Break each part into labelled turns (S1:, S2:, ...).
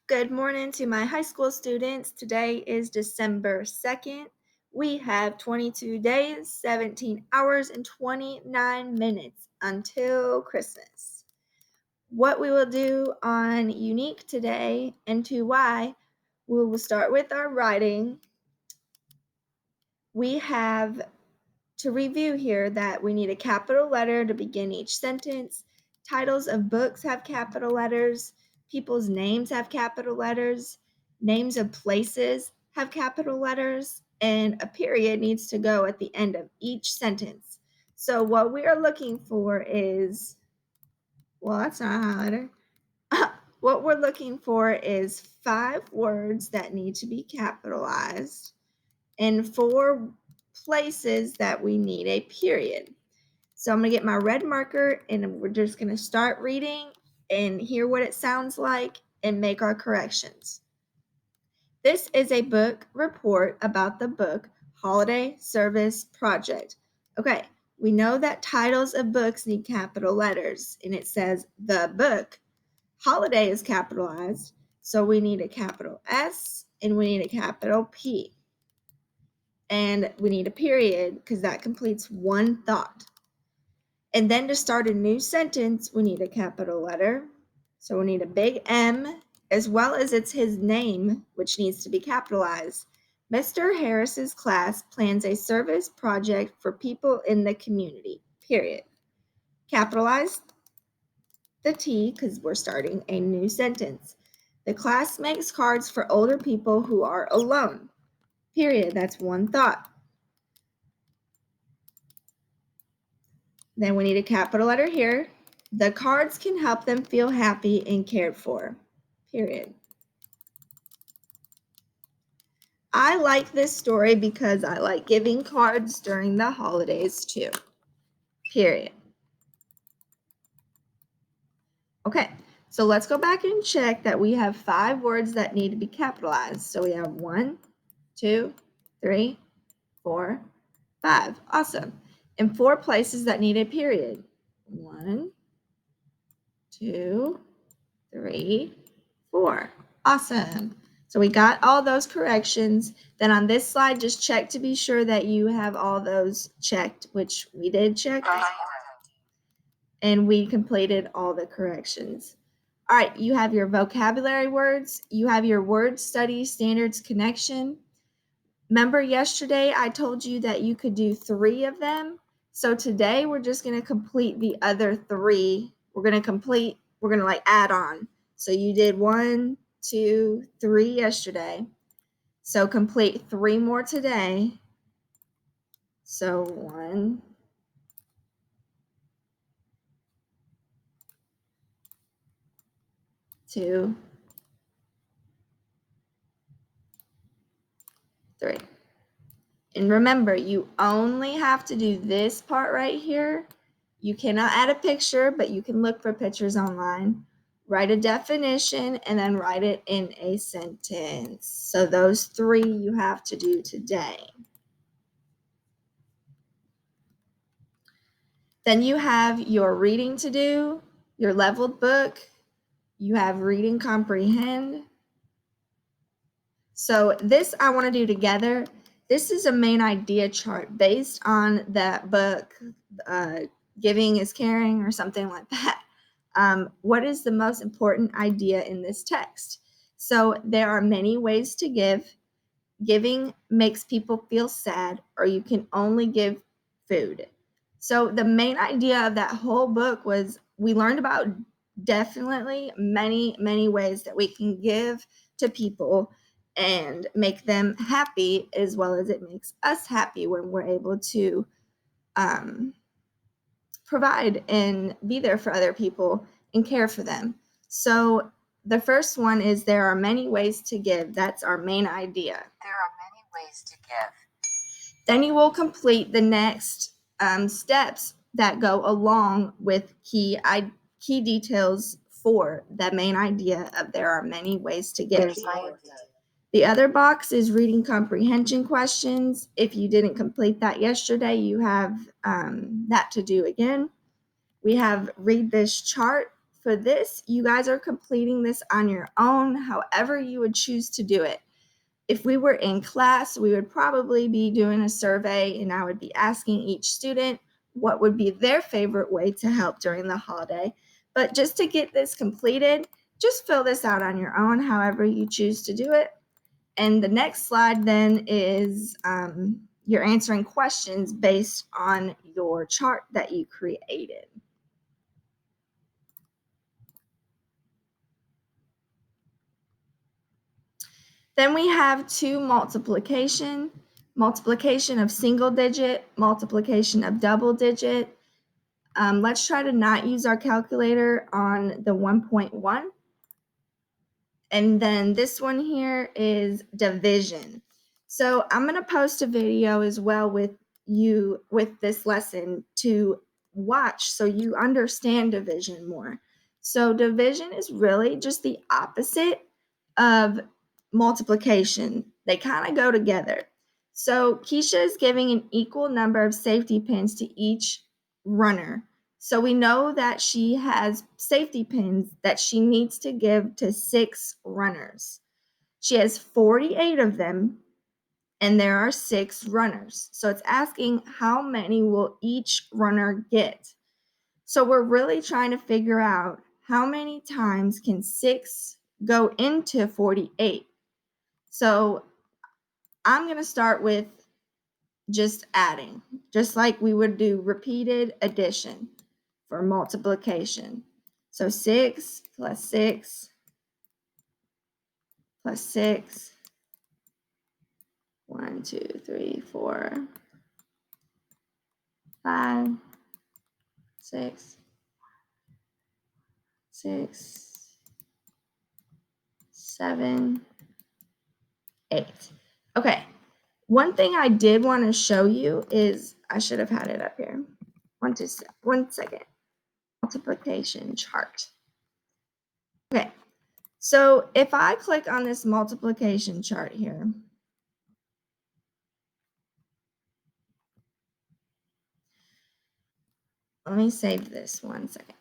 S1: Good morning to my high school students. Today is December 2nd. We have 22 days, 17 hours, and 29 minutes until Christmas. What we will do on Unique today and 2Y, we will start with our writing. We have to review here that we need a capital letter to begin each sentence. Titles of books have capital letters. People's names have capital letters. Names of places have capital letters. And a period needs to go at the end of each sentence. So what we are looking for is, well, that's not a highlighter. What we're looking for is 5 words that need to be capitalized and 4 places that we need a period. So I'm going to get my red marker and we're just going to start reading and hear what it sounds like and make our corrections. This is a book report about the book Holiday Service Project. Okay, we know that titles of books need capital letters and it says the book. Holiday is capitalized, so we need a capital S and we need a capital P. And we need a period because that completes one thought. And then to start a new sentence, we need a capital letter. So we need a big M, as well as it's his name, which needs to be capitalized. Mr. Harris's class plans a service project for people in the community, period. Capitalize the T because we're starting a new sentence. The class makes cards for older people who are alone, period. That's one thought. Then we need a capital letter here. The cards can help them feel happy and cared for, period. I like this story because I like giving cards during the holidays too, period. Okay, so let's go back and check that we have 5 words that need to be capitalized. So we have 1, 2, 3, 4, 5. Awesome. And 4 places that need a period. 1, 2, 3, 4. Awesome. So we got all those corrections. Then on this slide, just check to be sure that you have all those checked, which we did check. And we completed all the corrections. All right, you have your vocabulary words. You have your word study standards connection. Remember yesterday I told you that you could do 3 of them. So today we're just going to complete the other 3. We're going to like add on. So you did 1, 2, 3 yesterday. So complete 3 more today. So 1, 2, 3. And remember, you only have to do this part right here. You cannot add a picture, but you can look for pictures online. Write a definition and then write it in a sentence. So those 3 you have to do today. Then you have your reading to do, your leveled book. You have read and comprehend. So this I want to do together. This is a main idea chart based on that book, Giving is Caring or something like that. What is the most important idea in this text? So there are many ways to give. Giving makes people feel sad, or you can only give food. So the main idea of that whole book was we learned about definitely many ways that we can give to people and make them happy, as well as it makes us happy when we're able to provide and be there for other people and care for them. So the first one is there are many ways to give. That's our main idea.
S2: There are many ways to give.
S1: Then you will complete the next steps that go along with key details for the main idea of there are many ways to give.
S2: There's my idea.
S1: The other box is reading comprehension questions. If you didn't complete that yesterday, you have that to do again. We have read this chart for this, you guys are completing this on your own, however you would choose to do it. If we were in class, we would probably be doing a survey, and I would be asking each student what would be their favorite way to help during the holiday. But just to get this completed, just fill this out on your own, however you choose to do it. And the next slide then is you're answering questions based on your chart that you created. Then we have two multiplication of single digit, multiplication of double digit. Let's try to not use our calculator on the 1.1. And then this one here is division. So I'm going to post a video as well with this lesson to watch so you understand division more. So division is really just the opposite of multiplication. They kind of go together. So Keisha is giving an equal number of safety pins to each runner. So we know that she has safety pins that she needs to give to 6 runners. She has 48 of them, and there are 6 runners. So it's asking how many will each runner get. So we're really trying to figure out how many times can 6 go into 48. So I'm going to start with just adding, just like we would do repeated addition for multiplication. So 6 plus 6 plus 6. 1, 2, 3, 4, 5, 6, 6, 7, 8. Okay. One thing I did want to show you is, I should have had it up here. One second. Multiplication chart. Okay. So if I click on this multiplication chart here, let me save this 1 second.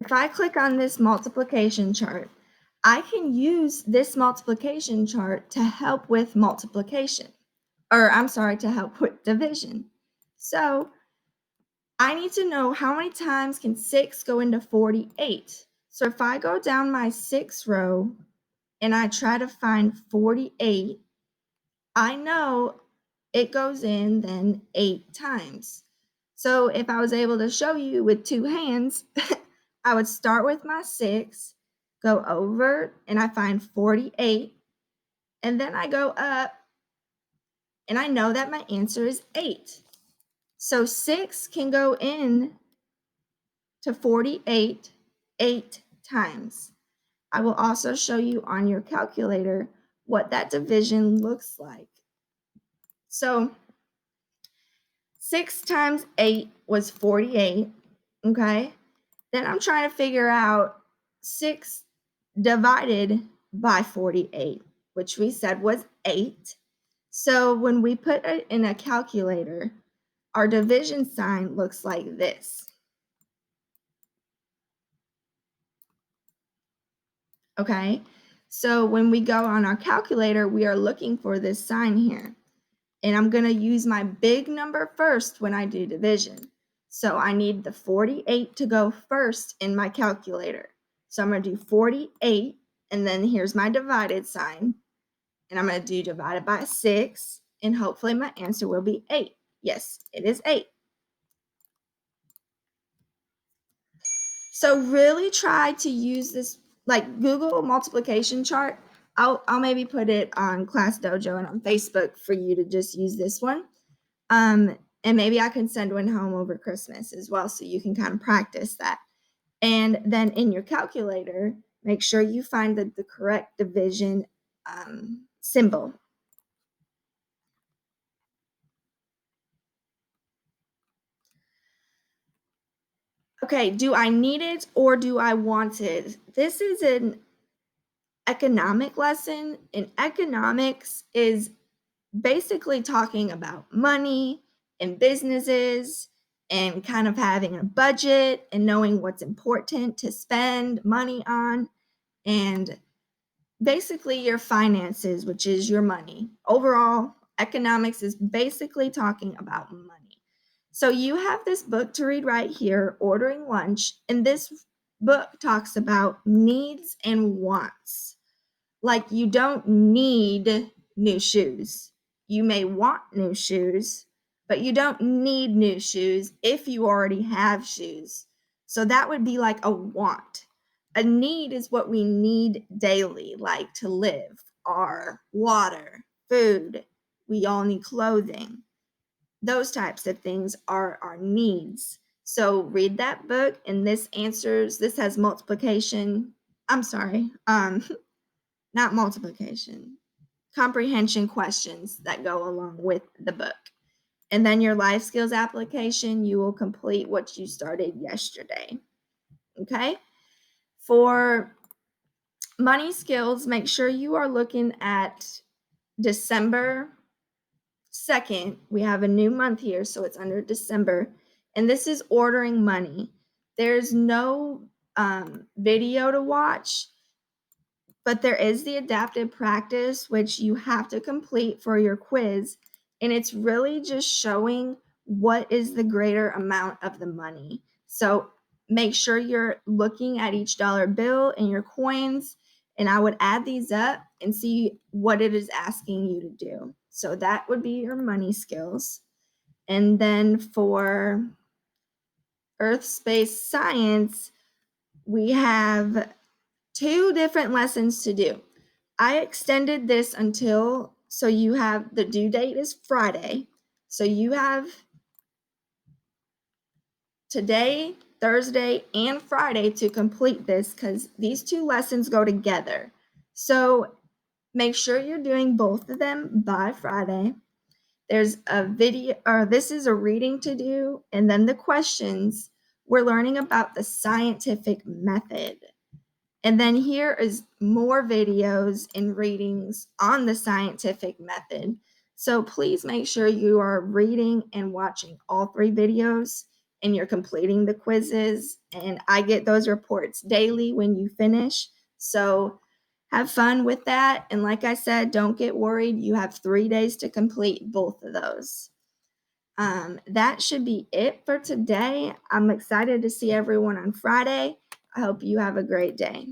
S1: If I click on this multiplication chart, I can use this multiplication chart to help with multiplication, to help with division. So I need to know how many times can 6 go into 48. So if I go down my 6th row and I try to find 48, I know it goes in then 8 times. So if I was able to show you with 2 hands, I would start with my 6, go over, and I find 48, and then I go up, and I know that my answer is 8. So 6 can go in to 48 8 times. I will also show you on your calculator what that division looks like. So 6 times 8 was 48, okay? Then I'm trying to figure out 6 divided by 48, which we said was 8. So when we put it in a calculator, our division sign looks like this. Okay, so when we go on our calculator, we are looking for this sign here. And I'm going to use my big number first when I do division. So I need the 48 to go first in my calculator. So I'm going to do 48, and then here's my divided sign. And I'm going to do divided by 6, and hopefully my answer will be 8. Yes, it is 8. So really try to use this, like Google multiplication chart. I'll maybe put it on Class Dojo and on Facebook for you to just use this one. And maybe I can send one home over Christmas as well, so you can kind of practice that. And then in your calculator, make sure you find the correct division symbol. Okay, do I need it or do I want it? This is an economic lesson, and economics is basically talking about money and businesses and kind of having a budget and knowing what's important to spend money on, and basically your finances, which is your money. Overall, economics is basically talking about money. So you have this book to read right here, Ordering Lunch, and this book talks about needs and wants. Like, you don't need new shoes. You may want new shoes, but you don't need new shoes if you already have shoes. So that would be like a want. A need is what we need daily, like to live, our water, food. We all need clothing. Those types of things are our needs. So read that book, and this has multiplication. I'm sorry, not multiplication, comprehension questions that go along with the book. And then your life skills application, you will complete what you started yesterday. Okay? For money skills, make sure you are looking at December 2nd. We have a new month here, so it's under December. And this is ordering money. There's no video to watch, but there is the adaptive practice, which you have to complete for your quiz. And it's really just showing what is the greater amount of the money. So make sure you're looking at each dollar bill and your coins. And I would add these up and see what it is asking you to do. So that would be your money skills. And then for earth, space, science, we have 2 different lessons to do. I extended this so you have the due date is Friday. So you have today, Thursday, and Friday to complete this because these 2 lessons go together. So make sure you're doing both of them by Friday. There's a video, or this is a reading to do, and then the questions. We're learning about the scientific method. And then here is more videos and readings on the scientific method. So please make sure you are reading and watching all 3 videos and you're completing the quizzes. And I get those reports daily when you finish. So have fun with that. And like I said, don't get worried. You have 3 days to complete both of those. That should be it for today. I'm excited to see everyone on Friday. I hope you have a great day.